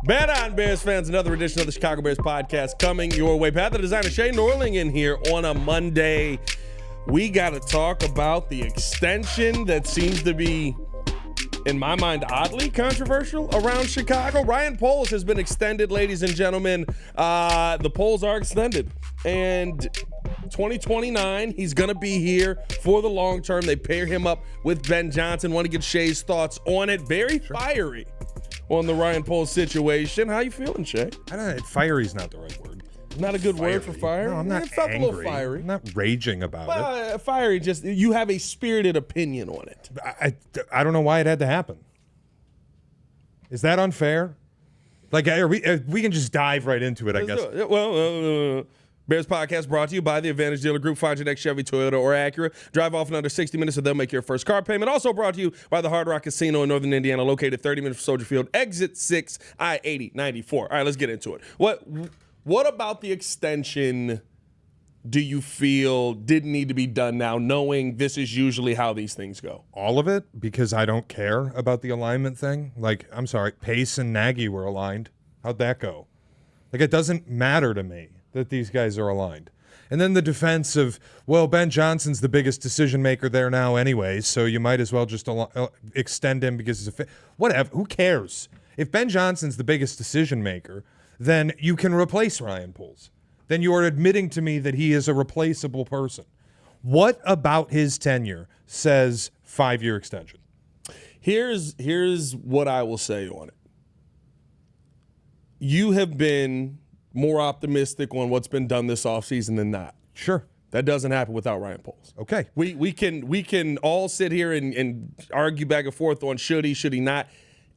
Bet on Bears fans, another edition of the Chicago Bears podcast coming your way. Pat the Designer Shea Norling in here on a Monday. We got to talk about the extension that seems to be, in my mind, oddly controversial around Chicago. Ryan Poles has been extended, ladies and gentlemen. The Poles are extended. And 2029, he's going to be here for the long term. They pair him up with Ben Johnson. Want to get Shea's thoughts on it. Very fiery on the Ryan Poles situation. How you feeling, Shea? I don't know. Fiery's not the right word. Not a good word for fire? No, I'm not it felt angry. a little fiery. I'm not raging about it. Fiery, just you have a spirited opinion on it. I don't know why it had to happen. Is that unfair? Like, we can just dive right into it, I guess. Well, Bears podcast brought to you by the Advantage Dealer Group. Find your next Chevy, Toyota, or Acura. Drive off in under 60 minutes, and they'll make your first car payment. Also brought to you by the Hard Rock Casino in Northern Indiana, located 30 minutes from Soldier Field, exit 6, I-80-94. All right, let's get into it. What about the extension do you feel didn't need to be done now, knowing this is usually how these things go? All of it, because I don't care about the alignment thing. Like, I'm sorry, Pace and Nagy were aligned. How'd that go? Like, it doesn't matter to me that these guys are aligned. And then the defense of, well, Ben Johnson's the biggest decision maker there now anyway, so you might as well just extend him because it's whatever. Who cares? If Ben Johnson's the biggest decision maker, then you can replace Ryan Poles. Then you are admitting to me that he is a replaceable person. What about his tenure says 5-year extension? Here's what I will say on it. You have been more optimistic on what's been done this offseason than not. Sure. That doesn't happen without Ryan Poles. Okay. We can all sit here and argue back and forth on should he not.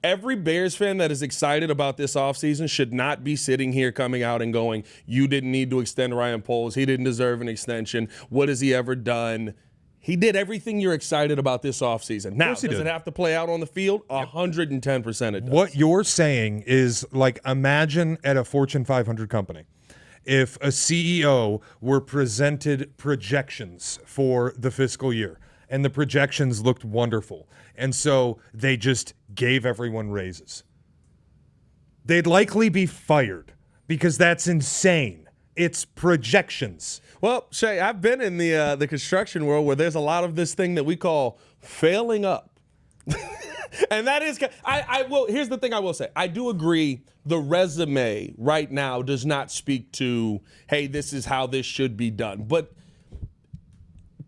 Every Bears fan that is excited about this offseason should not be sitting here coming out and going, you didn't need to extend Ryan Poles. He didn't deserve an extension. What has he ever done? He did everything you're excited about this offseason. Now, does it have to play out on the field? 110% it does. What you're saying is, like, imagine at a Fortune 500 company, if a CEO were presented projections for the fiscal year, and the projections looked wonderful, and so they just gave everyone raises. They'd likely be fired because that's insane. It's projections. Well, Shea, I've been in the construction world where there's a lot of this thing that we call failing up. And that is, I will. Here's the thing I will say. I do agree the resume right now does not speak to, hey, this is how this should be done. But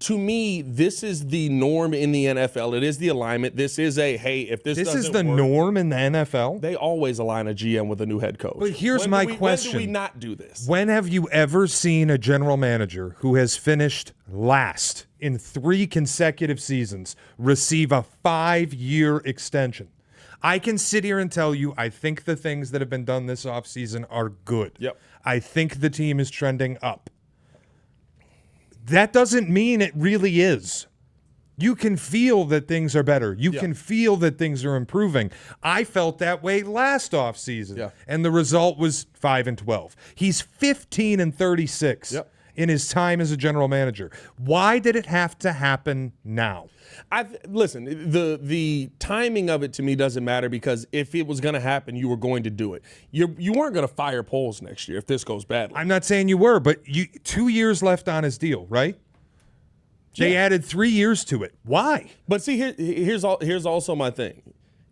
to me, this is the norm in the NFL. It is the alignment. This is hey, if this doesn't work. This is the norm in the NFL? They always align a GM with a new head coach. But here's my question. When do we not do this? When have you ever seen a general manager who has finished last in 3 consecutive seasons receive a 5-year extension? I can sit here and tell you I think the things that have been done this offseason are good. Yep. I think the team is trending up. That doesn't mean it really is. You can feel that things are better. You can feel that things are improving. I felt that way last offseason, and the result was 5-12. He's 15-36 in his time as a general manager. Why did it have to happen now? Listen, the timing of it to me doesn't matter because if it was going to happen, you were going to do it. You weren't going to fire Poles next year if this goes badly. I'm not saying you were, but 2 years left on his deal, right? They added 3 years to it. Why? But see, here's also my thing.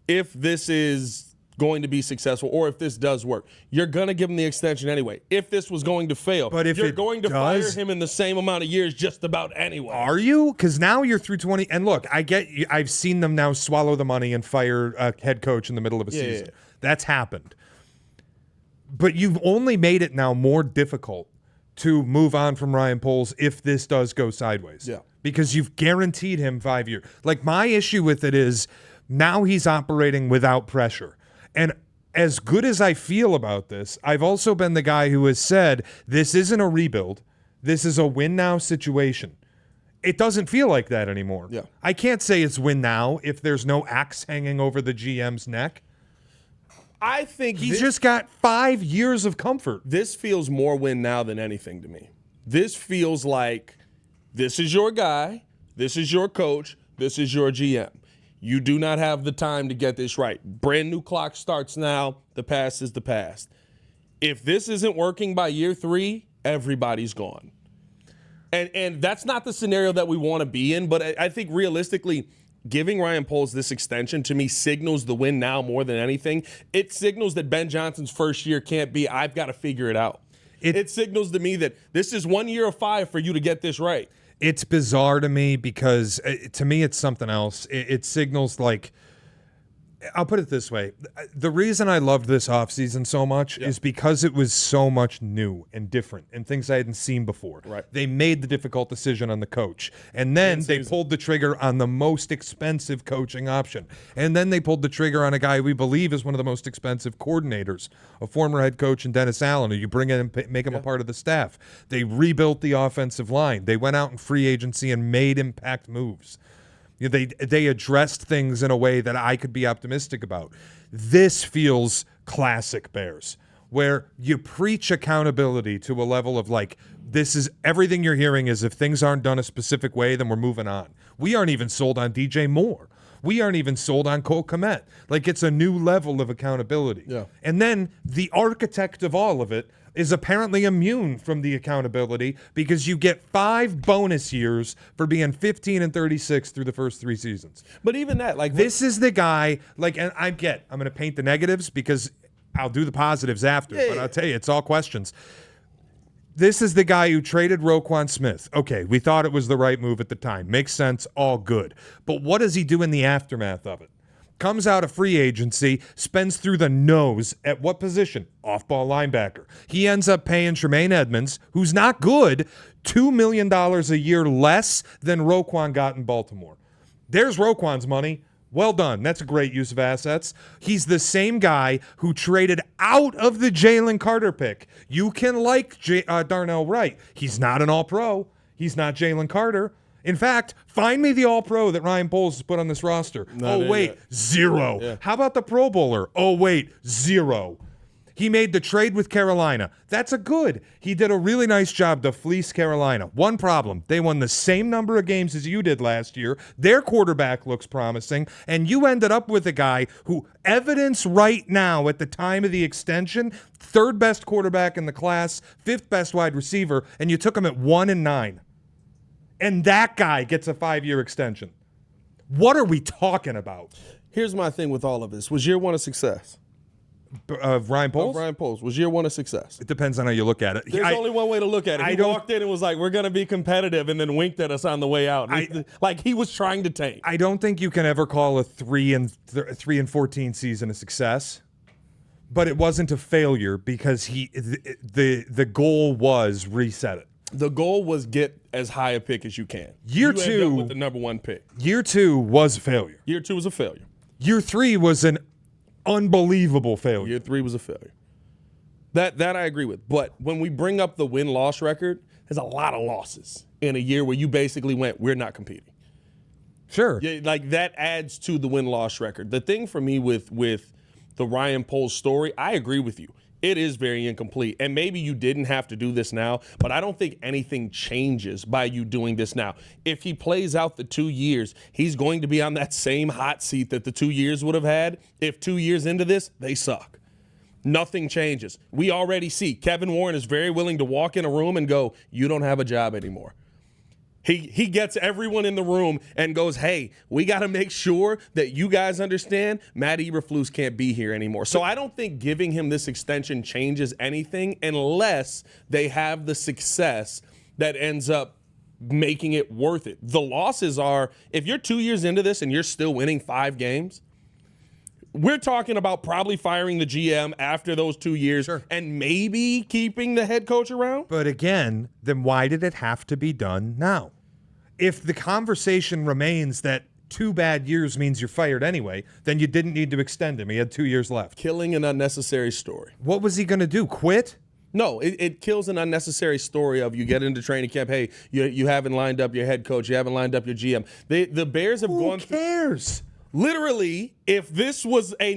If this is going to be successful or if this does work, you're going to give him the extension anyway. If this was going to fail, but if you're going to fire him in the same amount of years just about anyway. Are you? Because now you're through 20. And look, I've seen them now swallow the money and fire a head coach in the middle of a season. Yeah. That's happened. But you've only made it now more difficult to move on from Ryan Poles if this does go sideways. Yeah. Because you've guaranteed him 5 years. Like, my issue with it is now he's operating without pressure. And as good as I feel about this, I've also been the guy who has said this isn't a rebuild. This is a win now situation. It doesn't feel like that anymore. Yeah. I can't say it's win now if there's no axe hanging over the GM's neck. I think he's just got 5 years of comfort. This feels more win now than anything to me. This feels like this is your guy, this is your coach, this is your GM. You do not have the time to get this right. Brand new clock starts now. The past is the past. If this isn't working by year 3, everybody's gone. And that's not the scenario that we want to be in, but I think realistically, giving Ryan Poles this extension to me signals the win now more than anything. It signals that Ben Johnson's first year can't be, I've got to figure it out. It signals to me that this is 1 year of 5 for you to get this right. It's bizarre to me because to me it's something else. It signals like, I'll put it this way. The reason I loved this offseason so much is because it was so much new and different and things I hadn't seen before. Right. They made the difficult decision on the coach. And then they pulled the trigger on the most expensive coaching option. And then they pulled the trigger on a guy we believe is one of the most expensive coordinators, a former head coach in Dennis Allen, who you bring in and make him a part of the staff. They rebuilt the offensive line. They went out in free agency and made impact moves. They addressed things in a way that I could be optimistic about. This feels classic Bears, where you preach accountability to a level of like, this is everything you're hearing is if things aren't done a specific way, then we're moving on. We aren't even sold on DJ Moore. We aren't even sold on Cole Kmet. Like, it's a new level of accountability. Yeah. And then the architect of all of it is apparently immune from the accountability because you get 5 bonus years for being 15 and 36 through the first 3 seasons. But even that, like, this is the guy, like, and I'm going to paint the negatives because I'll do the positives after, but I'll tell you, it's all questions. This is the guy who traded Roquan Smith. Okay, we thought it was the right move at the time. Makes sense, all good. But what does he do in the aftermath of it? Comes out of free agency, spends through the nose at what position? Off-ball linebacker. He ends up paying Tremaine Edmonds, who's not good, $2 million a year less than Roquan got in Baltimore. There's Roquan's money. Well done. That's a great use of assets. He's the same guy who traded out of the Jalen Carter pick. You can like Darnell Wright. He's not an all-pro. He's not Jalen Carter. In fact, find me the all-pro that Ryan Poles has put on this roster. Zero. Yeah. How about the Pro Bowler? 0. He made the trade with Carolina. That's a good. He did a really nice job to fleece Carolina. One problem, they won the same number of games as you did last year. Their quarterback looks promising, and you ended up with a guy who, evidence right now at the time of the extension, 3rd best quarterback in the class, 5th best wide receiver, and you took him at 1-9. And that guy gets a 5-year extension. What are we talking about? Here's my thing with all of this. Was year 1 a success? Of Ryan Poles? Of Ryan Poles. Was year 1 a success? It depends on how you look at it. There's only one way to look at it. He walked in and was like, we're going to be competitive, and then winked at us on the way out. Like he was trying to tank. I don't think you can ever call a 3-14 season a success. But it wasn't a failure because the goal was reset it. The goal was get as high a pick as you can. Year you 2 end up with the number 1 pick. Year 2 was a failure. Year 2 was a failure. Year 3 was an unbelievable failure. Year 3 was a failure. That I agree with. But when we bring up the win-loss record, there's a lot of losses in a year where you basically went, we're not competing. Sure. Yeah, like that adds to the win-loss record. The thing for me with the Ryan Poles story, I agree with you. It is very incomplete. And maybe you didn't have to do this now, but I don't think anything changes by you doing this now. If he plays out the 2 years, he's going to be on that same hot seat that the 2 years would have had. If 2 years into this, they suck. Nothing changes. We already see Kevin Warren is very willing to walk in a room and go, you don't have a job anymore. He gets everyone in the room and goes, hey, we got to make sure that you guys understand Matt Eberflus can't be here anymore. So I don't think giving him this extension changes anything unless they have the success that ends up making it worth it. The losses are, if you're 2 years into this and you're still winning 5 games, we're talking about probably firing the GM after those 2 years and maybe keeping the head coach around. But again, then why did it have to be done now? If the conversation remains that 2 bad years means you're fired anyway, then you didn't need to extend him. He had 2 years left. Killing an unnecessary story. What was he going to do? Quit? No, it kills an unnecessary story of you get into training camp, hey, you haven't lined up your head coach, you haven't lined up your GM. The Bears have gone through. Who cares? Literally, if this was a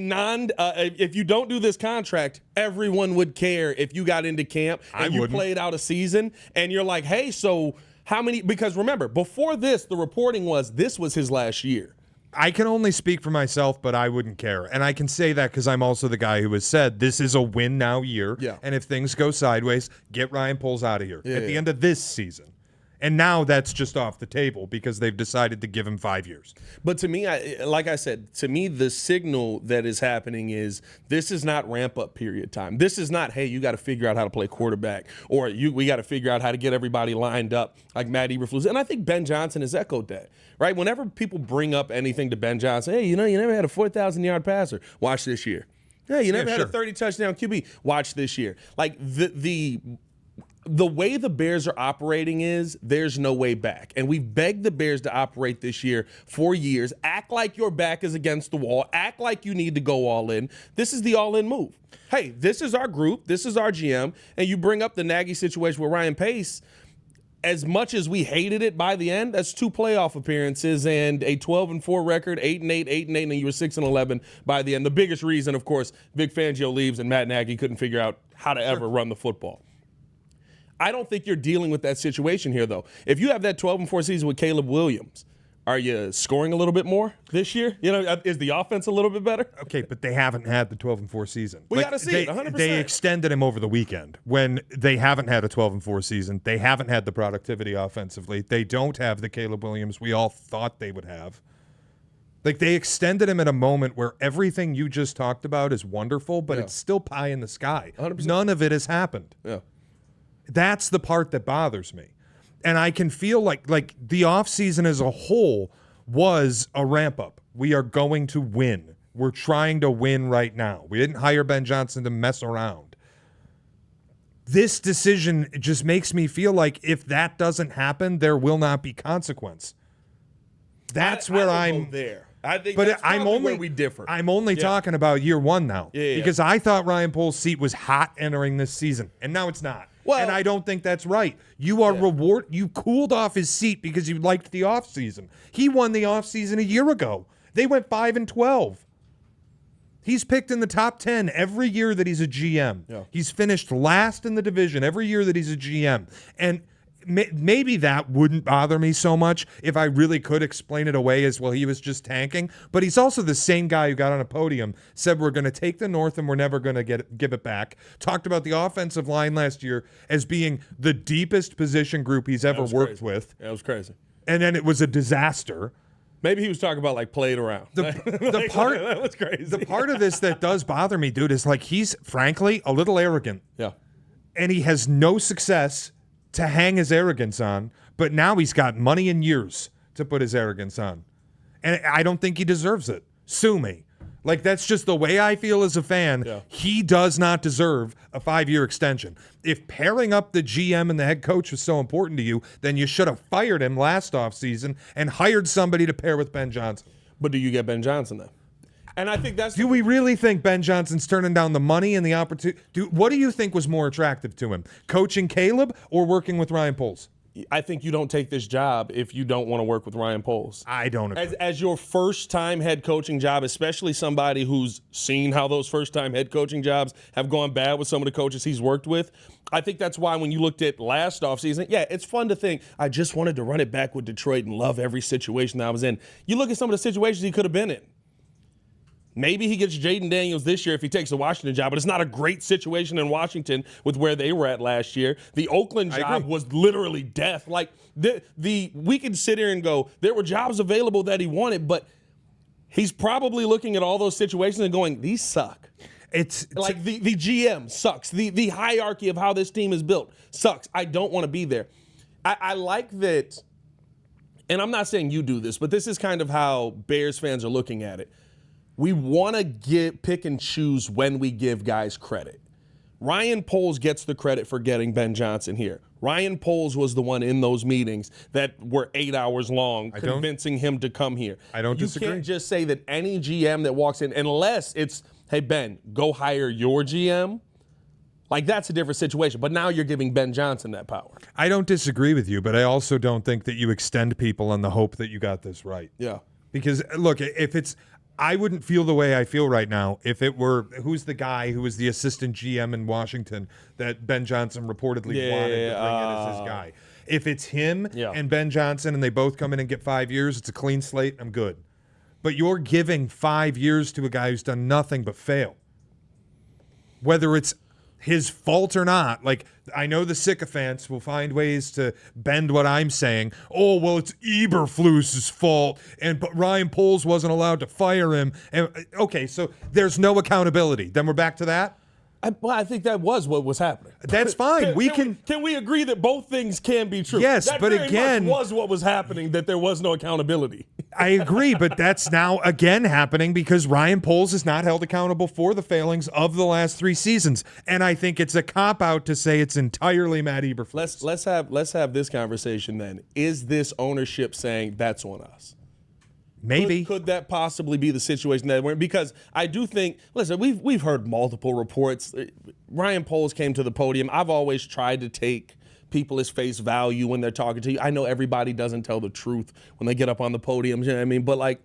if you don't do this contract, everyone would care if you got into camp and you played out a season and you're like, hey, so how many? Because remember, before this, the reporting was this was his last year. I can only speak for myself, but I wouldn't care. And I can say that because I'm also the guy who has said this is a win now year. Yeah. And if things go sideways, get Ryan Poles out of here at the yeah. end of this season. And now that's just off the table because they've decided to give him 5 years. But to me, like I said, to me, the signal that is happening is this is not ramp-up period time. This is not, hey, you got to figure out how to play quarterback, or we got to figure out how to get everybody lined up like Matt Eberflus. And I think Ben Johnson has echoed that, right? Whenever people bring up anything to Ben Johnson, hey, you never had a 4,000-yard passer. Watch this year. Hey, you never had a 30-touchdown QB. Watch this year. Like the way the Bears are operating is there's no way back. And we've begged the Bears to operate this year for years. Act like your back is against the wall. Act like you need to go all in. This is the all-in move. Hey, this is our group. This is our GM. And you bring up the Nagy situation with Ryan Pace. As much as we hated it by the end, that's 2 playoff appearances and a 12-4 record, 8-8, 8-8, and you were 6-11 by the end. The biggest reason, of course, Vic Fangio leaves and Matt Nagy couldn't figure out how to ever run the football. I don't think you're dealing with that situation here, though. If you have that 12-4 season with Caleb Williams, are you scoring a little bit more this year? Is the offense a little bit better? Okay, but they haven't had the 12-4 season. We got to see it, 100%. They extended him over the weekend when they haven't had a 12-4 season. They haven't had the productivity offensively. They don't have the Caleb Williams we all thought they would have. Like, they extended him at a moment where everything you just talked about is wonderful, but it's still pie in the sky. 100%. None of it has happened. Yeah. That's the part that bothers me. And I can feel like the offseason as a whole was a ramp up. We are going to win. We're trying to win right now. We didn't hire Ben Johnson to mess around. This decision just makes me feel like if that doesn't happen, there will not be consequence. That's where I'm there. I think but that's I'm only where we differ. I'm only talking about year one now. Because I thought Ryan Poles' seat was hot entering this season, and now it's not. Well, and I don't think that's right. You are you cooled off his seat because you liked the offseason. He won the offseason a year ago. They went 5-12. He's picked in the top 10 every year that he's a GM. Yeah. He's finished last in the division every year that he's a GM. And maybe that wouldn't bother me so much if I really could explain it away as, well, he was just tanking. But he's also the same guy who got on a podium, said we're going to take the North and we're never going to give it back. Talked about the offensive line last year as being the deepest position group he's ever worked with. That was crazy. And then it was a disaster. Maybe he was talking about, like, played around. The part that was crazy. The part of this that does bother me, dude, is like he's, frankly, a little arrogant. Yeah. And he has no success to hang his arrogance on, but now he's got money and years to put his arrogance on. And I don't think he deserves it. Sue me. Like, that's just the way I feel as a fan. Yeah. He does not deserve a 5-year extension. If pairing up the GM and the head coach was so important to you, then you should have fired him last offseason and hired somebody to pair with Ben Johnson. But do you get Ben Johnson, then? And I think that's... Do we really think Ben Johnson's turning down the money and the opportunity? What do you think was more attractive to him? Coaching Caleb or working with Ryan Poles? I think you don't take this job if you don't want to work with Ryan Poles. I don't agree. As your first-time head coaching job, especially somebody who's seen how those first-time head coaching jobs have gone bad with some of the coaches he's worked with, I think that's why when you looked at last offseason, yeah, it's fun to think, I just wanted to run it back with Detroit and love every situation that I was in. You look at some of the situations he could have been in. Maybe he gets Jaden Daniels this year if he takes the Washington job, but it's not a great situation in Washington with where they were at last year. The Oakland job was literally death. Like, we can sit here and go, there were jobs available that he wanted, but he's probably looking at all those situations and going, these suck. It's like the GM sucks. The hierarchy of how this team is built sucks. I don't want to be there. I like that, and I'm not saying you do this, but this is kind of how Bears fans are looking at it. We want to pick and choose when we give guys credit. Ryan Poles gets the credit for getting Ben Johnson here. Ryan Poles was the one in those meetings that were 8 hours long, convincing him to come here. I don't disagree. You can't just say that any GM that walks in, unless it's, hey, Ben, go hire your GM. Like, that's a different situation. But now you're giving Ben Johnson that power. I don't disagree with you, but I also don't think that you extend people on the hope that you got this right. Yeah. Because, look, if it's... I wouldn't feel the way I feel right now if it were, who's the guy who was the assistant GM in Washington that Ben Johnson reportedly wanted to bring in as his guy. If it's him and Ben Johnson and they both come in and get 5 years, it's a clean slate, I'm good. but you're giving 5 years to a guy who's done nothing but fail. Whether it's his fault or not, like, I know the sycophants will find ways to bend what I'm saying. Oh, well, it's Eberflus's fault, but Ryan Poles wasn't allowed to fire him. And okay, so there's no accountability. Then we're back to that. I think that was what was happening. That's fine. Can we agree that both things can be true? Yes, that but very again, much was what was happening, that there was no accountability. I agree, but that's now again happening because Ryan Poles is not held accountable for the failings of the last 3 seasons, and I think it's a cop out to say it's entirely Matt Eberflus. Let's have this conversation then. Is this ownership saying that's on us? Maybe. Could that possibly be the situation that we're in? Because I do think, listen, we've heard multiple reports. Ryan Poles came to the podium. I've always tried to take people as face value when they're talking to you. I know everybody doesn't tell the truth when they get up on the podium. You know what I mean? But like,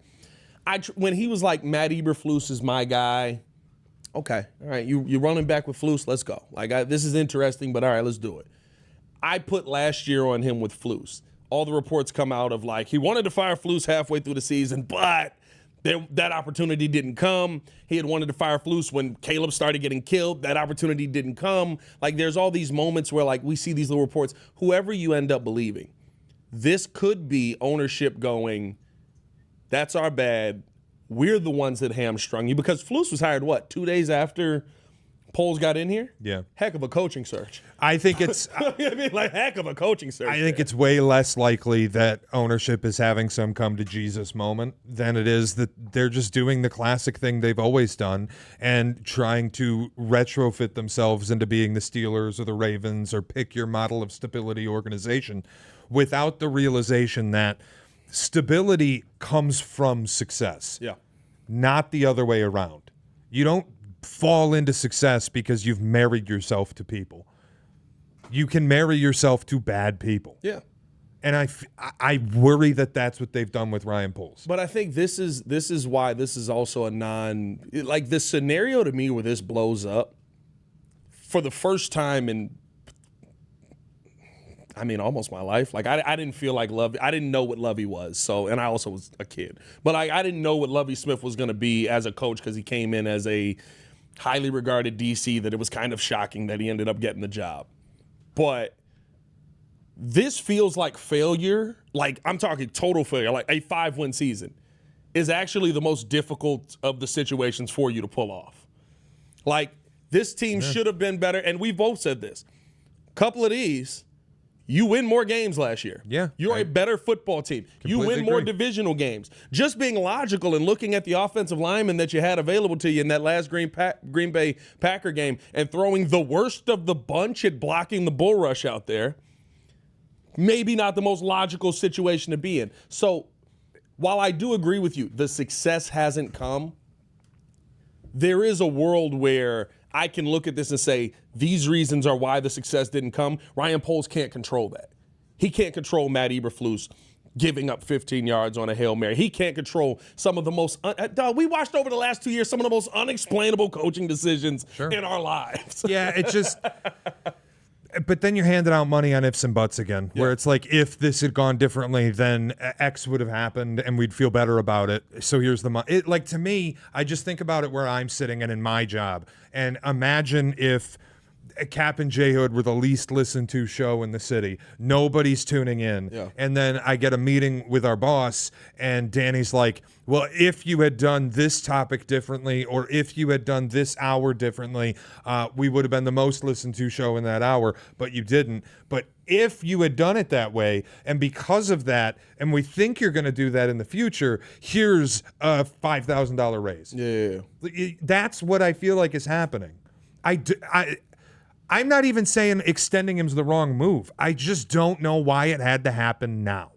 when he was like, Matt Eberflus is my guy. Okay, all right, you're running back with Flus. Let's go. Like, this is interesting, but all right, let's do it. I put last year on him with Flus. All the reports come out of like, he wanted to fire Flus halfway through the season, but that opportunity didn't come. He had wanted to fire Flus when Caleb started getting killed. That opportunity didn't come. Like, there's all these moments where like we see these little reports. Whoever you end up believing, this could be ownership going, that's our bad. We're the ones that hamstrung you, because Flus was hired, 2 days after Poles got in here? Yeah. Heck of a coaching search. I think it's I mean, like, heck of a coaching search. I think it's way less likely that ownership is having some come to Jesus moment than it is that they're just doing the classic thing they've always done and trying to retrofit themselves into being the Steelers or the Ravens or pick your model of stability organization without the realization that stability comes from success. Yeah. Not the other way around. You don't fall into success because you've married yourself to people. You can marry yourself to bad people. Yeah. And I worry that that's what they've done with Ryan Poles. But I think this is why this is also a like, this scenario to me where this blows up for the first time in, I mean, almost my life. Like, I didn't feel like Lovie. I didn't know what Lovie was. So, and I also was a kid. But I didn't know what Lovie Smith was going to be as a coach, because he came in as a highly regarded DC, that it was kind of shocking that he ended up getting the job. But this feels like failure. Like, I'm talking total failure. Like, a 5-win season is actually the most difficult of the situations for you to pull off. Like, this team should have been better. And we both said this. Couple of these, you win more games last year. Yeah. You're a better football team. You win more divisional games. Just being logical and looking at the offensive linemen that you had available to you in that last Green Bay Packer game and throwing the worst of the bunch at blocking the bull rush out there, maybe not the most logical situation to be in. So while I do agree with you, the success hasn't come, there is a world where I can look at this and say, these reasons are why the success didn't come. Ryan Poles can't control that. He can't control Matt Eberflus giving up 15 yards on a Hail Mary. He can't control some of the most, we watched over the last 2 years some of the most unexplainable coaching decisions in our lives. Yeah, it's just, but then you're handing out money on ifs and buts again, where it's like, if this had gone differently, then X would have happened and we'd feel better about it. So here's the money. Like, to me, I just think about it where I'm sitting and in my job, and imagine if Cap and J Hood were the least listened to show in the city. Nobody's tuning in. Yeah. And then I get a meeting with our boss, and Danny's like, well, if you had done this topic differently, or if you had done this hour differently, we would have been the most listened to show in that hour, but you didn't. But if you had done it that way, and because of that, and we think you're going to do that in the future, here's a $5,000 raise. Yeah. That's what I feel like is happening. I'm not even saying extending him's the wrong move. I just don't know why it had to happen now.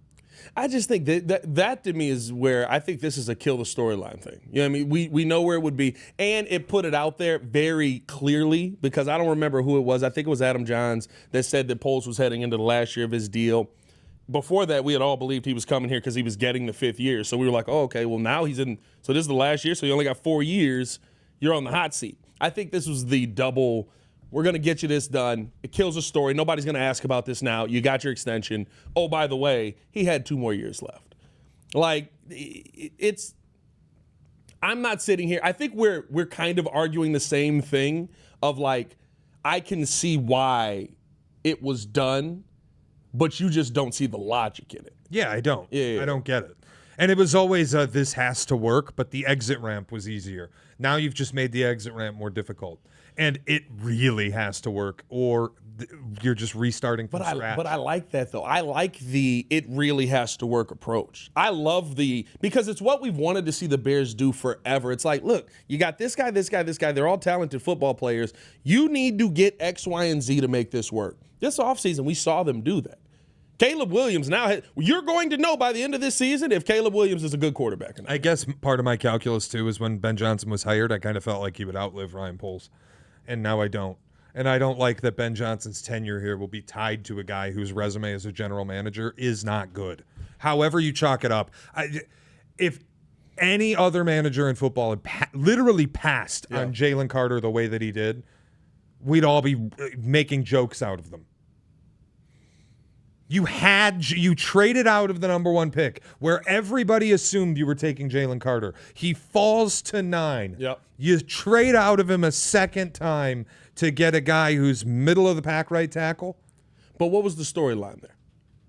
I just think that to me is where I think this is a kill the storyline thing. You know what I mean? We know where it would be, and it put it out there very clearly, because I don't remember who it was. I think it was Adam Johns that said that Poles was heading into the last year of his deal. Before that, we had all believed he was coming here because he was getting the 5th year. So we were like, oh, okay, well, now he's in. So this is the last year, so you only got 4 years. You're on the hot seat. I think this was the double. We're going to get you this done. It kills the story. Nobody's going to ask about this now. You got your extension. Oh, by the way, he had 2 more years left. Like, it's I'm not sitting here. I think we're kind of arguing the same thing of like, I can see why it was done, but you just don't see the logic in it. Yeah, I don't. Yeah. I don't get it. And it was always this has to work, but the exit ramp was easier. Now you've just made the exit ramp more difficult. And it really has to work, or you're just restarting from scratch. But I like that, though. I like the it really has to work approach. I love because it's what we've wanted to see the Bears do forever. It's like, look, you got this guy, this guy, this guy. They're all talented football players. You need to get X, Y, and Z to make this work. This offseason, we saw them do that. Caleb Williams you're going to know by the end of this season if Caleb Williams is a good quarterback or not. I guess part of my calculus, too, is when Ben Johnson was hired, I kind of felt like he would outlive Ryan Poles. And now I don't. And I don't like that Ben Johnson's tenure here will be tied to a guy whose resume as a general manager is not good. However you chalk it up. If any other manager in football had literally passed on Jalen Carter the way that he did, we'd all be making jokes out of them. You traded out of the number 1 pick where everybody assumed you were taking Jalen Carter. He falls to 9. Yep. You trade out of him a second time to get a guy who's middle of the pack right tackle. But what was the storyline there?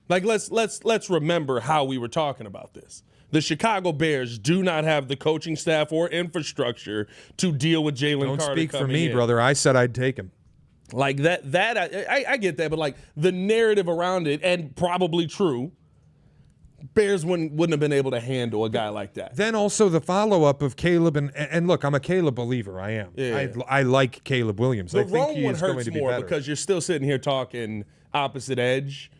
Like, let's remember how we were talking about this. The Chicago Bears do not have the coaching staff or infrastructure to deal with Jalen Carter. Don't speak for me, in. brother. I said I'd take him. Like that I get that, but like the narrative around it, and probably true, Bears wouldn't have been able to handle a guy like that. Then also the follow-up of Caleb, and look, I'm a Caleb believer. I am. Yeah. I like Caleb Williams. The I think Rome he one is going hurts to be more better. because you're still sitting here talking opposite edge.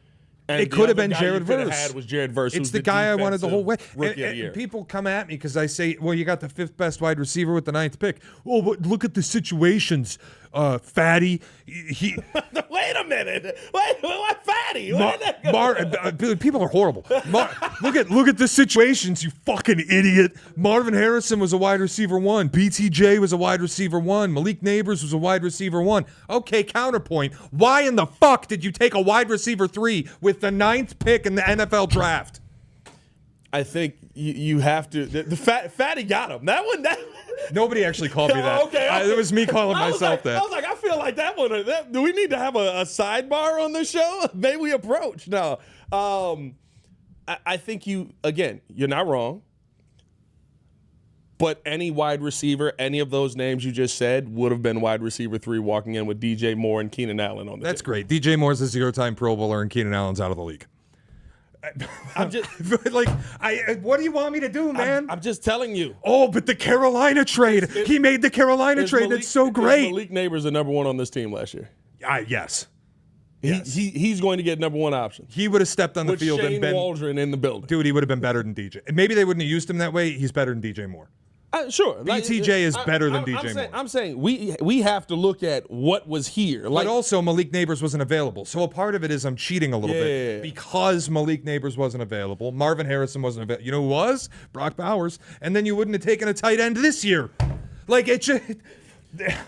And It could have been Jared Jared Verse. Had was Jared Verse. It's the guy I wanted the whole way. Rookie of the year. And people come at me because I say, well, you got the 5th best wide receiver with the 9th pick. Oh, but look at the situations, Fatty. Wait a minute. What Fatty? People are horrible. Look at the situations, you fucking idiot. Marvin Harrison was a wide receiver 1. BTJ was a wide receiver 1. Malik Neighbors was a wide receiver 1. Okay, counterpoint. Why in the fuck did you take a wide receiver 3 with the 9th pick in the NFL draft? I think you have to. The Fatty got him. That one. Nobody actually called me that. Okay. It was me calling myself that. I was like, I feel like that one. Do we need to have a sidebar on the show? Maybe we approach. No. I think you're not wrong. But any wide receiver, any of those names you just said, would have been wide receiver 3 walking in with DJ Moore and Keenan Allen on the That's team. great. DJ Moore's a 0-time Pro Bowler and Keenan Allen's out of the league. I'm just what do you want me to do, man? I'm just telling you. Oh, but the Carolina trade. He made the Carolina trade. It's so great. Malik Neighbors the number 1 on this team last year. Yes. He's going to get number 1 option. He would have stepped on the With field Shane and been Waldron in the building. Dude, he would have been better than DJ. And maybe they wouldn't have used him that way. He's better than DJ Moore. Sure. BTJ is better than DJ Moore. I'm saying we have to look at what was here. But also, Malik Neighbors wasn't available. So a part of it is I'm cheating a little bit because Malik Neighbors wasn't available. Marvin Harrison wasn't available. You know who was? Brock Bowers. And then you wouldn't have taken a tight end this year. Like, it just...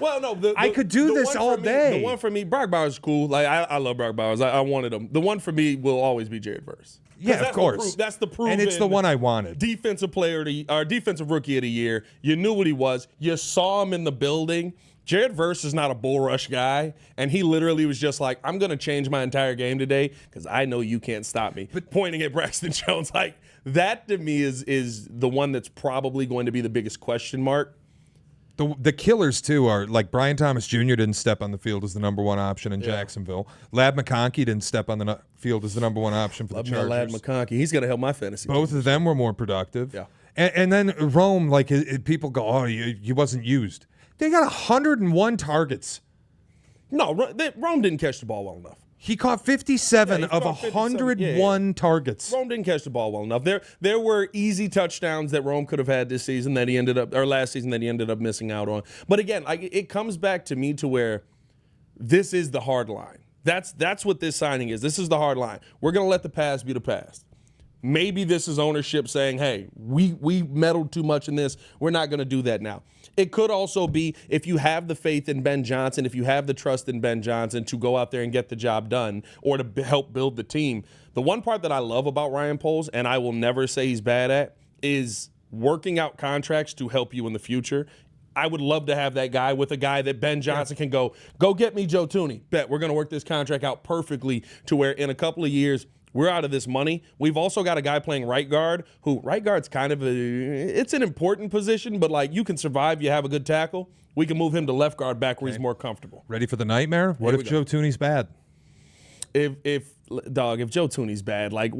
Well, no, I could do this all day. The one for me, Brock Bowers is cool. Like I love Brock Bowers. I wanted him. The one for me will always be Jared Verse. Yeah, of course. That's the proven. And it's the one I wanted. Defensive rookie of the year. You knew what he was. You saw him in the building. Jared Verse is not a bull rush guy, and he literally was just like, I'm going to change my entire game today because I know you can't stop me. But pointing at Braxton Jones, like that to me is the one that's probably going to be the biggest question mark. The killers, too, are like Brian Thomas Jr. didn't step on the field as the number 1 option in Jacksonville. Lad McConkey didn't step on the field as the number 1 option for the Chargers. Lad McConkey. He's going to help my fantasy. Both of them were more productive. Yeah. And then Rome, like people go, oh, he wasn't used. They got 101 targets. No, Rome didn't catch the ball well enough. He caught 57 of 101 targets. Rome didn't catch the ball well enough. There were easy touchdowns that Rome could have had this season that last season that he ended up missing out on. But again, it comes back to me to where this is the hard line. That's what this signing is. This is the hard line. We're going to let the past be the past. Maybe this is ownership saying, hey, we meddled too much in this. We're not going to do that now. It could also be if you have the faith in Ben Johnson, if you have the trust in Ben Johnson to go out there and get the job done or to help build the team. The one part that I love about Ryan Poles, and I will never say he's bad at, is working out contracts to help you in the future. I would love to have that guy with a guy that Ben Johnson can go get me Joe Thuney. Bet we're going to work this contract out perfectly to where in a couple of years we're out of this money. We've also got a guy playing right guard who right guard's kind of it's an important position, but like you can survive, you have a good tackle. We can move him to left guard back where he's more comfortable. Ready for the nightmare? What if Joe Thuney's bad? If Joe Thuney's bad, like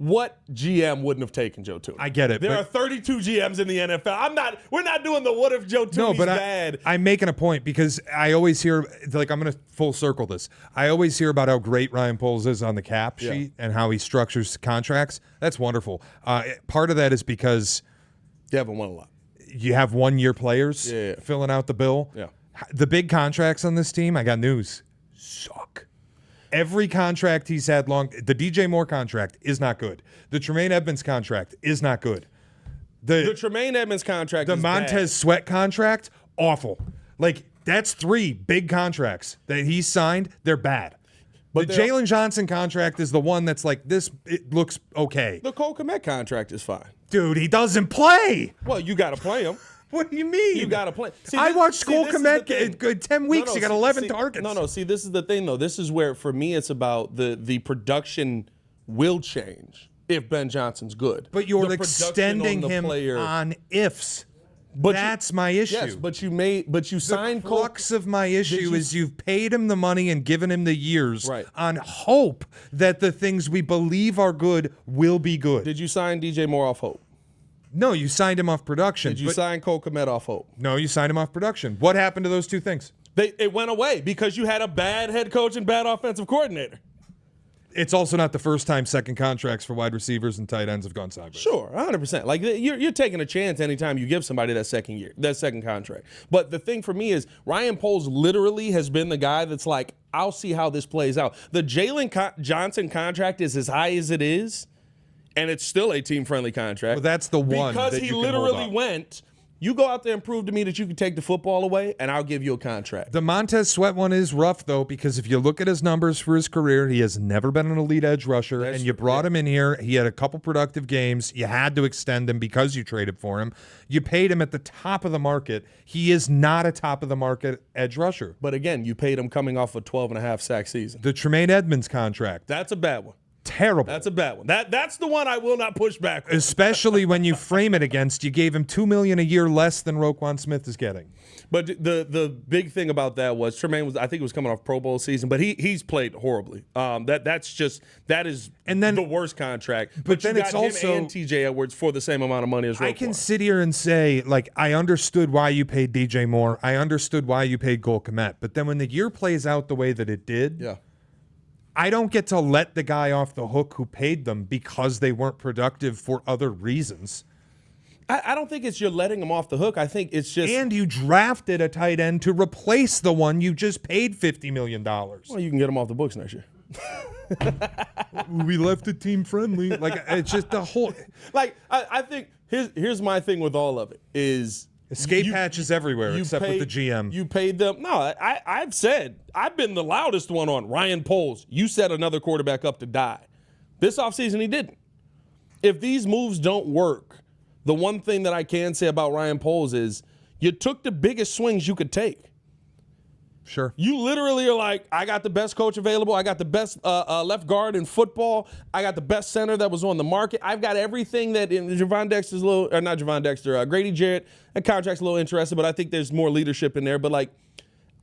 what GM wouldn't have taken Joe Thuney? I get it. There are 32 GMs in the NFL. We're not doing the what if Joe Thuney's bad. I'm making a point because I always hear, like, I'm going to full circle this. I always hear about how great Ryan Poles is on the cap sheet and how he structures contracts. That's wonderful. Part of that is because you haven't won a lot. You have 1 year players filling out the bill. Yeah. The big contracts on this team, I got news, suck. Every contract he's had the DJ Moore contract is not good. The Tremaine Edmonds contract is not good. The Tremaine Edmonds contract is bad. The Montez Sweat contract, awful. Like, that's 3 big contracts that he signed. They're bad. But the Jalen Johnson contract is the one that's like, it looks okay. The Cole Kmet contract is fine. Dude, he doesn't play. Well, you got to play him. What do you mean? You got to play. I watched Cole Kmet good 10 weeks. He got 11 targets. No. See, this is the thing, though. This is where, for me, it's about the production will change if Ben Johnson's good. But you're extending him on ifs. But that's my issue. Yes, but you signed Cole. The crux of my issue is you've paid him the money and given him the years on hope that the things we believe are good will be good. Did you sign DJ Moore off hope? No, you signed him off production. Did you sign Cole Kmet off hope? No, you signed him off production. What happened to those two things? It went away because you had a bad head coach and bad offensive coordinator. It's also not the first time second contracts for wide receivers and tight ends have gone sideways. Sure, 100%. Like you're taking a chance anytime you give somebody that second contract. But the thing for me is Ryan Poles literally has been the guy that's like, I'll see how this plays out. The Jalen Johnson contract is as high as it is, and it's still a team-friendly contract. Well, that's the one because that he you can literally hold up. went. You go out there and prove to me that you can take the football away, and I'll give you a contract. The Montez Sweat one is rough, though, because if you look at his numbers for his career, he has never been an elite edge rusher, and you brought him in here. He had a couple productive games. You had to extend him because you traded for him. You paid him at the top of the market. He is not a top-of-the-market edge rusher. But again, you paid him coming off a 12.5 sack season. The Tremaine Edmonds contract. That's a bad one. Terrible. That's a bad one. That's the one I will not push back on. Especially when you frame it against, you gave him $2 million a year less than Roquan Smith is getting. But the big thing about that was Tremaine was coming off Pro Bowl season, but he's played horribly. That is the worst contract. But then it's also him and TJ Edwards for the same amount of money as Roquan. I can sit here and say, like, I understood why you paid DJ Moore. I understood why you paid Cole Kmet. But then when the year plays out the way that it did, I don't get to let the guy off the hook who paid them because they weren't productive for other reasons. I don't think it's you're letting them off the hook. I think it's just... And you drafted a tight end to replace the one you just paid $50 million. Well, you can get them off the books next year. We left it team friendly. Like, it's just the whole... Like, I think here's my thing with all of it is... Escape hatches everywhere except with the GM. You paid them. No, I've said, I've been the loudest one on Ryan Poles. You set another quarterback up to die. This offseason, he didn't. If these moves don't work, the one thing that I can say about Ryan Poles is you took the biggest swings you could take. Sure. You literally are like, I got the best coach available. I got the best left guard in football. I got the best center that was on the market. I've got everything that Grady Jarrett, that contract's a little interesting, but I think there's more leadership in there. But like,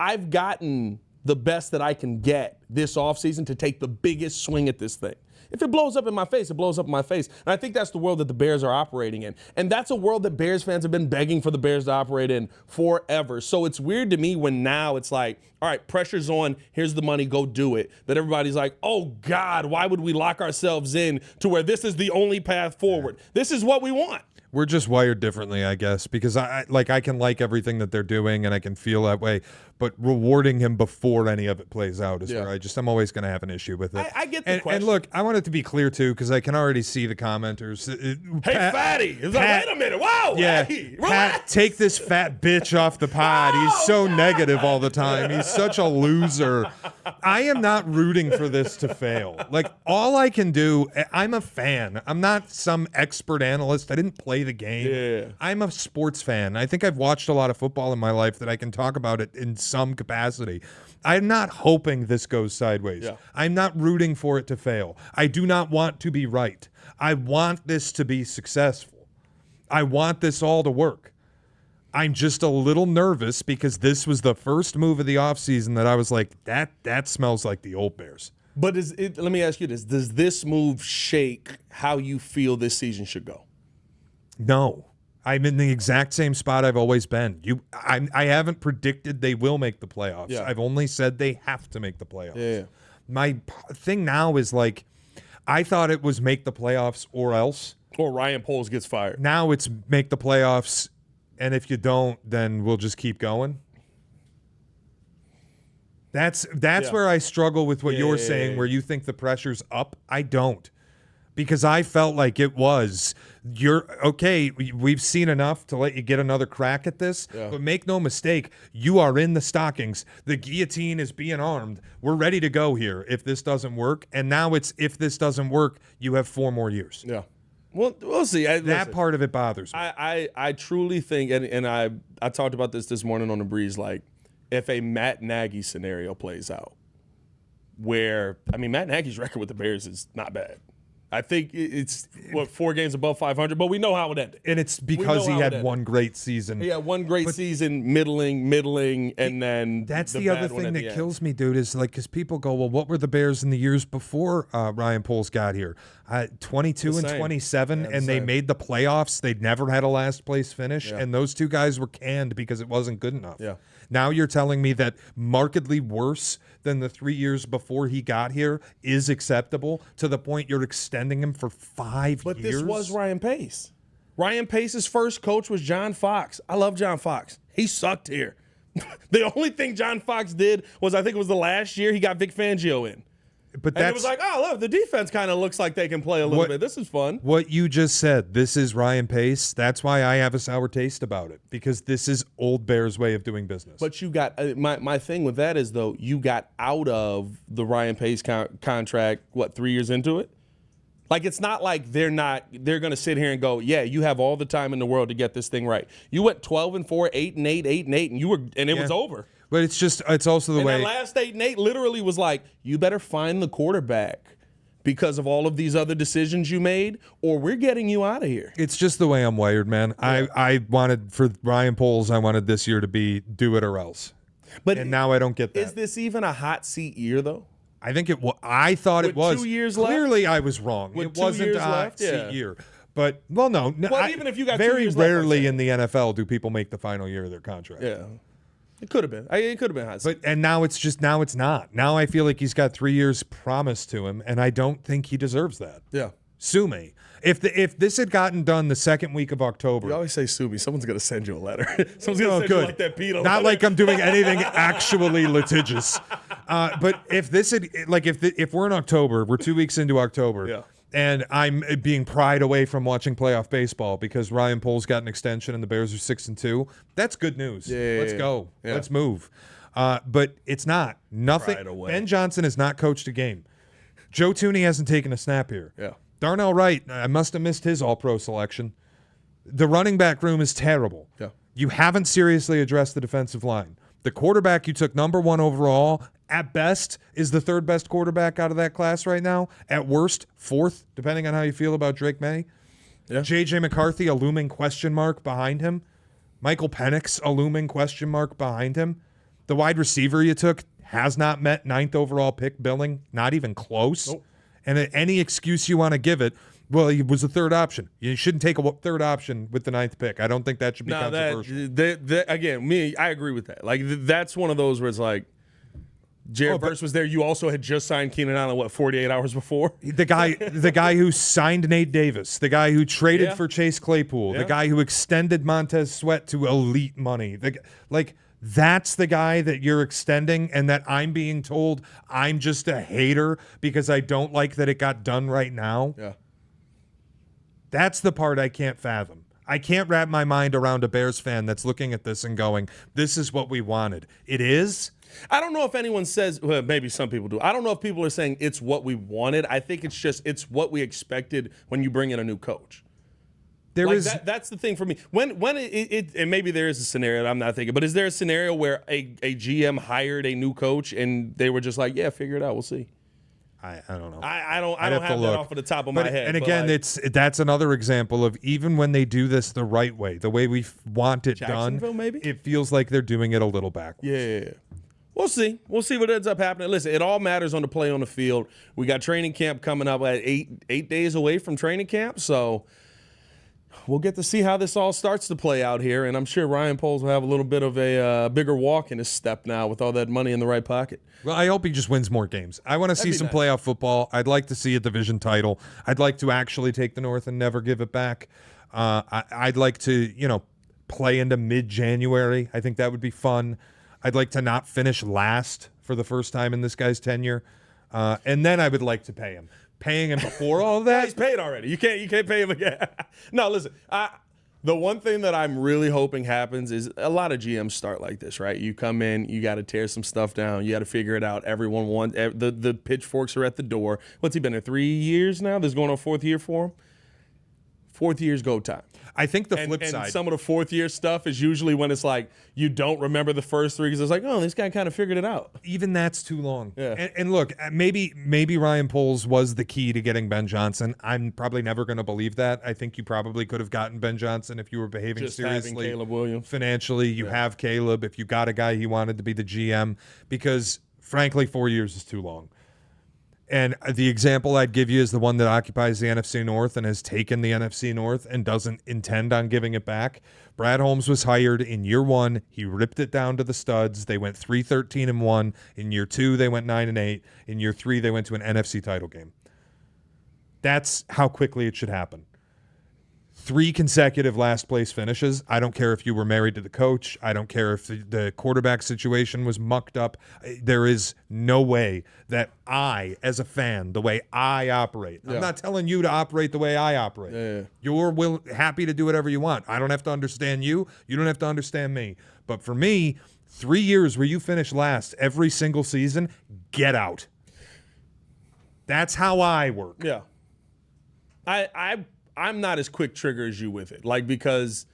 I've gotten the best that I can get this offseason to take the biggest swing at this thing. If it blows up in my face, it blows up in my face. And I think that's the world that the Bears are operating in. And that's a world that Bears fans have been begging for the Bears to operate in forever. So it's weird to me when now it's like, all right, pressure's on, here's the money, go do it. That everybody's like, oh God, why would we lock ourselves in to where this is the only path forward? This is what we want. We're just wired differently, I guess, because I can like everything that they're doing and I can feel that way, but rewarding him before any of it plays out is where I'm always going to have an issue with it. I get the question. And look, I want it to be clear too, because I can already see the commenters. Hey, fatty! It's like, wait a minute! Whoa! Yeah, hey, Pat, take this fat bitch off the pod. He's so negative all the time. He's such a loser. I am not rooting for this to fail. Like, all I can do, I'm a fan. I'm not some expert analyst. I didn't play the game. Yeah. I'm a sports fan. I think I've watched a lot of football in my life that I can talk about it in some capacity. I'm not hoping this goes sideways. Yeah. I'm not rooting for it to fail. I do not want to be right. I want this to be successful. I want this all to work. I'm just a little nervous because this was the first move of the offseason that I was like, that smells like the old Bears. But let me ask you this. Does this move shake how you feel this season should go? No. I'm in the exact same spot I've always been. I haven't predicted they will make the playoffs. Yeah. I've only said they have to make the playoffs. Yeah. My thing now is like, I thought it was make the playoffs or else. Or Ryan Poles gets fired. Now it's make the playoffs, and if you don't, then we'll just keep going. That's where I struggle with what you're saying, where you think the pressure's up. I don't. Because I felt like it was, we've seen enough to let you get another crack at this, but make no mistake, you are in the stockings. The guillotine is being armed. We're ready to go here if this doesn't work. And now it's, if this doesn't work, you have 4 more years. Yeah. Well, we'll see. That part of it bothers me. I truly think, and I talked about this morning on the breeze, like, if a Matt Nagy scenario plays out, where, I mean, Matt Nagy's record with the Bears is not bad. I think it's 4 games above 500, but we know how it ended. And it's because he had one great season. Yeah, one great season, middling, and then that's the other thing that kills me, dude. Is like, because people go, well, what were the Bears in the years before Ryan Poles got here? 22 and 27, and they made the playoffs. They'd never had a last place finish, and those 2 guys were canned because it wasn't good enough. Yeah. Now you're telling me that markedly worse than the 3 years before he got here is acceptable to the point you're extending him for 5 years? But this was Ryan Pace. Ryan Pace's first coach was John Fox. I love John Fox. He sucked here. The only thing John Fox did was, I think it was the last year he got Vic Fangio in. But and it was like, oh, look, the defense kind of looks like they can play a little bit. This is fun. What you just said, this is Ryan Pace. That's why I have a sour taste about it, because this is old Bears' way of doing business. But you got my thing with that is, though, you got out of the Ryan Pace contract, 3 years into it? Like, it's not like they're going to sit here and go, yeah, you have all the time in the world to get this thing right. You went 12-4, 8-8, 8-8, and it was over. But it's also the way. And that last 8-8 literally was like, you better find the quarterback because of all of these other decisions you made, or we're getting you out of here. It's just the way I'm wired, man. Yeah. I wanted, for Ryan Poles, I wanted this year to be do it or else. And now I don't get that. Is this even a hot seat year, though? I think it was. I thought it was. 2 years Clearly, left? I was wrong. With it wasn't a hot seat year. But, well, no. Even if you got 2 very years left, rarely in the NFL do people make the final year of their contract. Yeah. It could have been. It could have been hot seat. And now it's not. Now I feel like he's got 3 years promised to him, and I don't think he deserves that. Yeah. Sue me. If this had gotten done the second week of October. You always say sue me. Someone's going to send you a letter. Someone's going to send you like that Pete. Not like I'm doing anything actually litigious. But if this had, like, if we're in October, we're 2 weeks into October. Yeah. And I'm being pried away from watching playoff baseball because Ryan Poles got an extension and the Bears are 6-2. That's good news. Let's go. Yeah. Let's move. But it's not. Nothing. Ben Johnson has not coached a game. Joe Thuney hasn't taken a snap here. Yeah. Darnell Wright, I must have missed his All-Pro selection. The running back room is terrible. Yeah. You haven't seriously addressed the defensive line. The quarterback you took number 1 overall, at best, is the 3rd best quarterback out of that class right now. At worst, 4th, depending on how you feel about Drake May. Yeah. J.J. McCarthy, a looming question mark behind him. Michael Penix, a looming question mark behind him. The wide receiver you took has not met 9th overall pick billing, not even close. Nope. And any excuse you want to give it, well, he was a 3rd option. You shouldn't take a 3rd option with the 9th pick. I don't think that should be controversial. Again, I agree with that. Like, that's one of those where it's like, Jared Verse was there. You also had just signed Keenan Allen, 48 hours before? The guy who signed Nate Davis, the guy who traded for Chase Claypool, the guy who extended Montez Sweat to elite money. That's the guy that you're extending, and that I'm being told I'm just a hater because I don't like that it got done right now. Yeah. That's the part I can't fathom. I can't wrap my mind around a Bears fan that's looking at this and going, this is what we wanted. It is? I don't know if anyone says, well, maybe some people do. I don't know if people are saying it's what we wanted. I think it's what we expected when you bring in a new coach. That's the thing for me. When and maybe there is a scenario that I'm not thinking, but is there a scenario where a GM hired a new coach and they were just like, yeah, figure it out, we'll see? I don't know. I don't have that off of the top of my head. And again, that's another example of even when they do this the right way, the way we want it done, maybe? It feels like they're doing it a little backwards. Yeah. We'll see. We'll see what ends up happening. Listen, it all matters on the play on the field. We got training camp coming up at eight days away from training camp, so we'll get to see how this all starts to play out here, and I'm sure Ryan Poles will have a little bit of a bigger walk in his step now with all that money in the right pocket. Well, I hope he just wins more games. I want to see some playoff football. I'd like to see a division title. I'd like to actually take the North and never give it back. I'd like to, play into mid-January. I think that would be fun. I'd like to not finish last for the first time in this guy's tenure. And then I would like to pay him. Paying him before all of that? He's paid already. You can't pay him again. No, listen. The one thing that I'm really hoping happens is a lot of GMs start like this, right? You come in, you got to tear some stuff down, you got to figure it out. Everyone wants the pitchforks are at the door. What's he been there 3 years now? This is going on 4th year for him. 4th year's go time. I think the flip side. And some of the 4th year stuff is usually when it's like you don't remember the first 3 because it's like, oh, this guy kind of figured it out. Even that's too long. Yeah. And look, maybe Ryan Poles was the key to getting Ben Johnson. I'm probably never going to believe that. I think you probably could have gotten Ben Johnson if you were behaving Just seriously. having Caleb Williams. Financially, you have Caleb. If you got a guy he wanted to be the GM, because frankly, 4 years is too long. And the example I'd give you is the one that occupies the NFC North and has taken the NFC North and doesn't intend on giving it back. Brad Holmes was hired in year 1. He ripped it down to the studs. They went 3-13-1. In year 2, they went 9-8. In year 3, they went to an NFC title game. That's how quickly it should happen. 3 consecutive last place finishes. I don't care if you were married to the coach. I don't care if the quarterback situation was mucked up. There is no way that I, as a fan, the way I operate. I'm not telling you to operate the way I operate. Yeah. You're happy to do whatever you want. I don't have to understand you. You don't have to understand me. But for me, 3 years where you finish last every single season, get out. That's how I work. Yeah. I'm not as quick trigger as you with it, because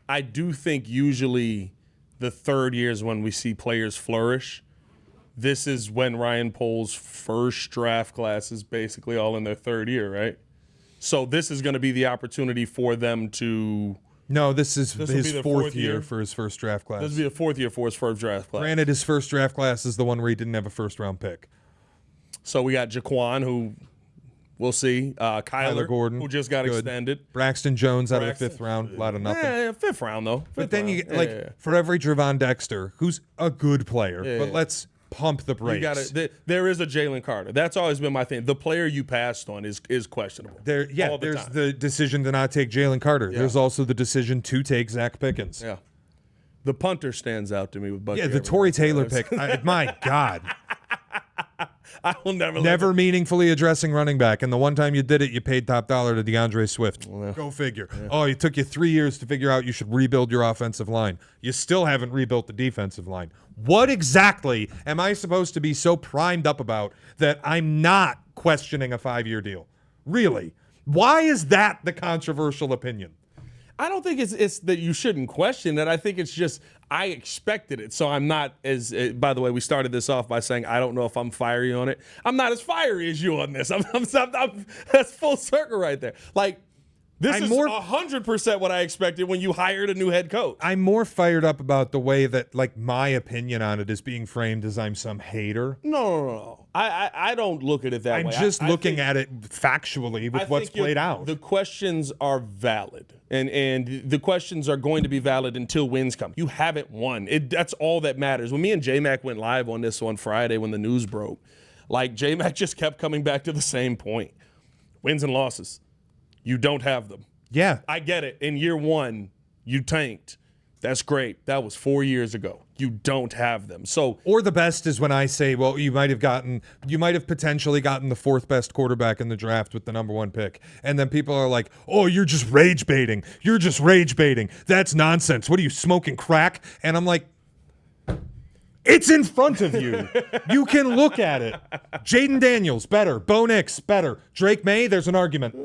I do think usually the 3rd year is when we see players flourish. This is when Ryan Poles' first draft class is basically all in their 3rd year, right? So this is going to be the opportunity for them to. No, this is his 4th year for his first draft class. This will be the 4th year for his first draft class. Granted, his first draft class is the one where he didn't have a first-round pick. So we got Jaquan, who. We'll see. Kyler Gordon, who just got extended. Braxton Jones out of the 5th round. A lot of nothing. Yeah, 5th round, though. But then you for every Trevon Dexter, who's a good player, but let's pump the brakes. There is a Jalen Carter. That's always been my thing. The player you passed on is questionable. There's the decision to not take Jalen Carter. Yeah. There's also the decision to take Zach Pickens. Yeah. The punter stands out to me with Bucky. Yeah, the Torrey Taylor pick. My God. I will never meaningfully addressing running back, and the one time you did it, you paid top dollar to DeAndre Swift. Yeah. Go figure. Yeah. Oh, it took you 3 years to figure out you should rebuild your offensive line. You still haven't rebuilt the defensive line. What exactly am I supposed to be so primed up about that I'm not questioning a 5-year deal? Really? Why is that the controversial opinion? I don't think it's that you shouldn't question it. I think it's just I expected it. So I'm not as by the way, we started this off by saying I don't know if I'm fiery on it. I'm not as fiery as you on this. I'm that's full circle right there. This is 100% what I expected when you hired a new head coach. I'm more fired up about the way that my opinion on it is being framed as I'm some hater. No. I don't look at it that way. I'm just looking at it factually with what's played out. The questions are valid, and the questions are going to be valid until wins come. You haven't won. That's all that matters. When me and J-Mac went live on this on Friday when the news broke, like J-Mac just kept coming back to the same point. Wins and losses. You don't have them. Yeah. I get it. In year one, you tanked. That's great. That was 4 years ago. You don't have them. So, or the best is when I say, well, you might have potentially gotten the fourth best quarterback in the draft with the number 1 pick. And then people are like, oh, you're just rage baiting. You're just rage baiting. That's nonsense. What are you, smoking crack? And I'm like, it's in front of you. You can look at it. Jaden Daniels, better. Bo Nix, better. Drake May, there's an argument.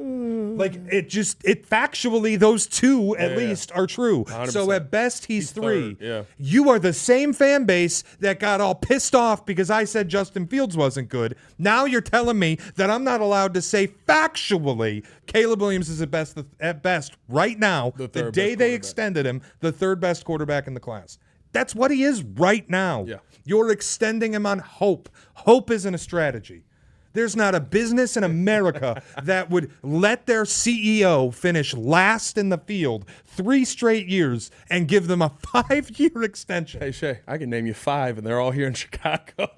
Like, it factually, those two at least are true. 100%. So at best, he's 3. Yeah. You are the same fan base that got all pissed off because I said Justin Fields wasn't good. Now you're telling me that I'm not allowed to say factually Caleb Williams is at best right now, the day they extended him, the 3rd best quarterback in the class. That's what he is right now. Yeah. You're extending him on hope. Hope isn't a strategy. There's not a business in America that would let their CEO finish last in the field 3 straight years and give them a 5-year extension. Hey, Shea, I can name you 5, and they're all here in Chicago.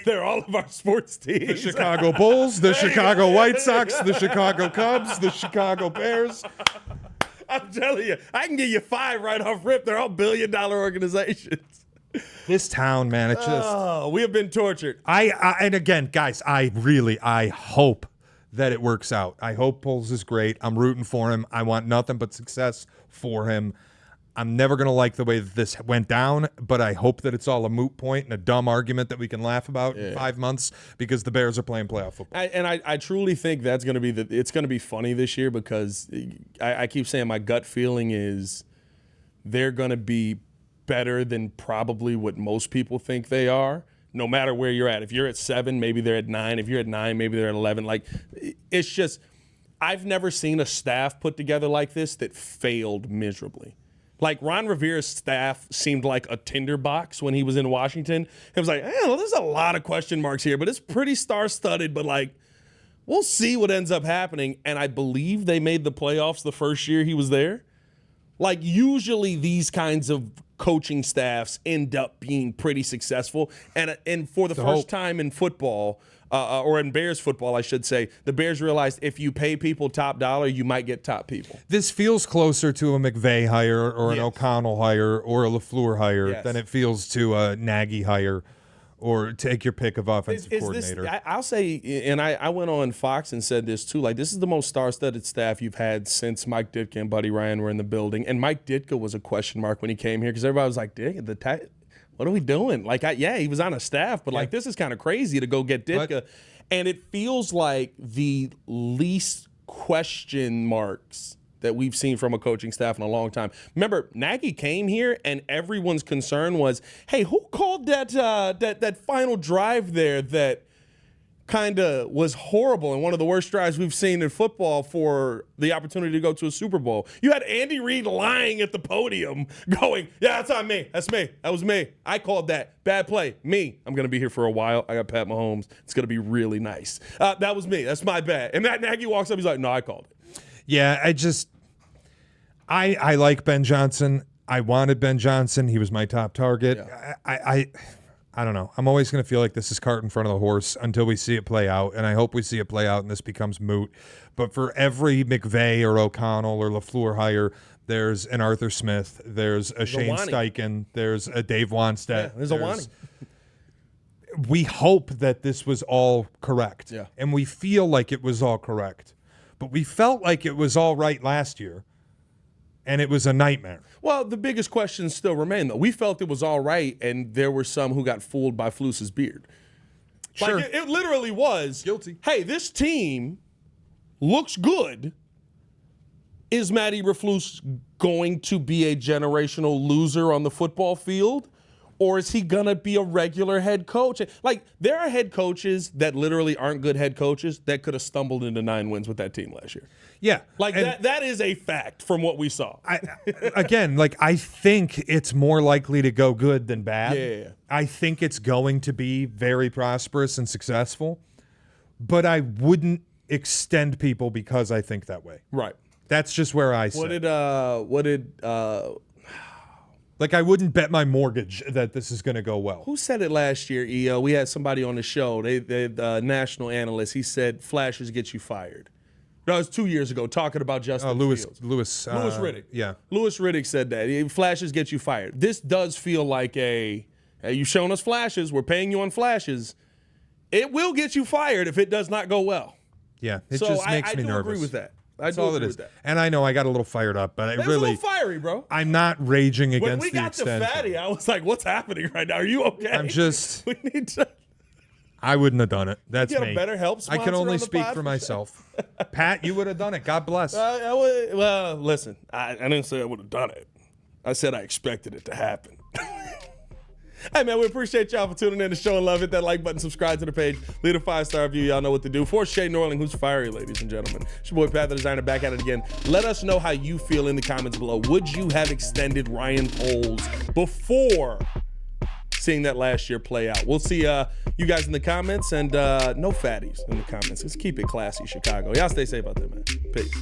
They're all of our sports teams. The Chicago Bulls, the Chicago White Sox, the Chicago Cubs, the Chicago Bears. I'm telling you, I can give you 5 right off rip. They're all billion-dollar organizations. This town, man, it's just... Oh, we have been tortured. And again, guys, I hope that it works out. I hope Poles is great. I'm rooting for him. I want nothing but success for him. I'm never going to like the way that this went down, but I hope that it's all a moot point and a dumb argument that we can laugh about in 5 months because the Bears are playing playoff football. I truly think that's going to be it's going to be funny this year because I keep saying my gut feeling is they're going to be better than probably what most people think they are, no matter where you're at. If you're at 7, maybe they're at 9. If you're at 9, maybe they're at 11. Like, it's just, I've never seen a staff put together like this that failed miserably. Like, Ron Rivera's staff seemed like a tinderbox when he was in Washington. It was like, well, there's a lot of question marks here, but it's pretty star-studded, but like, we'll see what ends up happening. And I believe they made the playoffs the first year he was there. Like, usually these kinds of coaching staffs end up being pretty successful. And for the first time in football, or in Bears football, I should say, the Bears realized if you pay people top dollar, you might get top people. This feels closer to a McVay hire or an O'Connell hire or a LaFleur hire than it feels to a Nagy hire or take your pick of offensive coordinator. I'll say, and I went on Fox and said this too, like, this is the most star-studded staff you've had since Mike Ditka and Buddy Ryan were in the building. And Mike Ditka was a question mark when he came here because everybody was like, what are we doing? Like, he was on a staff, but like, this is kind of crazy to go get Ditka. And it feels like the least question marks that we've seen from a coaching staff in a long time. Remember, Nagy came here, and everyone's concern was, hey, who called that final drive there that kind of was horrible and one of the worst drives we've seen in football for the opportunity to go to a Super Bowl? You had Andy Reid lying at the podium going, yeah, that's on me. That's me. That was me. I called that. Bad play. Me. I'm going to be here for a while. I got Pat Mahomes. It's going to be really nice. That was me. That's my bad. And Matt Nagy walks up. He's like, no, I called it. Yeah, I like Ben Johnson. I wanted Ben Johnson. He was my top target. Yeah. I don't know. I'm always going to feel like this is cart in front of the horse until we see it play out, and I hope we see it play out and this becomes moot. But for every McVay or O'Connell or LaFleur hire, there's an Arthur Smith, there's a Shane Steichen, there's a Dave Wanstedt. Yeah, there's a Wani. We hope that this was all correct, and we feel like it was all correct. But we felt like it was all right last year, and it was a nightmare. Well, the biggest questions still remain, though. We felt it was all right, and there were some who got fooled by Flus's beard. Sure. Like, it literally was, guilty. Hey, this team looks good. Is Matty Eberflus going to be a generational loser on the football field? Or is he going to be a regular head coach? Like, there are head coaches that literally aren't good head coaches that could have stumbled into 9 wins with that team last year. Yeah. Like, that is a fact from what we saw. I think it's more likely to go good than bad. Yeah. I think it's going to be very prosperous and successful, but I wouldn't extend people because I think that way. Right. That's just where I sit. Like, I wouldn't bet my mortgage that this is going to go well. Who said it last year, EO? We had somebody on the show, the national analyst. He said, flashes get you fired. No, it was 2 years ago, talking about Justin Fields. Louis Riddick. Yeah. Louis Riddick said that. Flashes get you fired. This does feel like hey, you've shown us flashes. We're paying you on flashes. It will get you fired if it does not go well. Yeah, it just makes me nervous. I do agree with that. That's all it is. And I know I got a little fired up, but it was a little fiery, bro. I'm not raging against the extension. When we got to Fatty, I was like, what's happening right now? Are you okay? We need to. I wouldn't have done it. That's me. A better help sponsor. I can only speak for myself. Pat, you would have done it. God bless. Well, listen, I didn't say I would have done it. I said I expected it to happen. Hey, man, we appreciate y'all for tuning in to the show and love. Hit that like button, subscribe to the page, leave a 5-star review. Y'all know what to do. For Shea Norling, who's fiery, ladies and gentlemen. It's your boy, Pat the Designer, back at it again. Let us know how you feel in the comments below. Would you have extended Ryan Poles before seeing that last year play out? We'll see you guys in the comments, and no fatties in the comments. Let's keep it classy, Chicago. Y'all stay safe out there, man. Peace.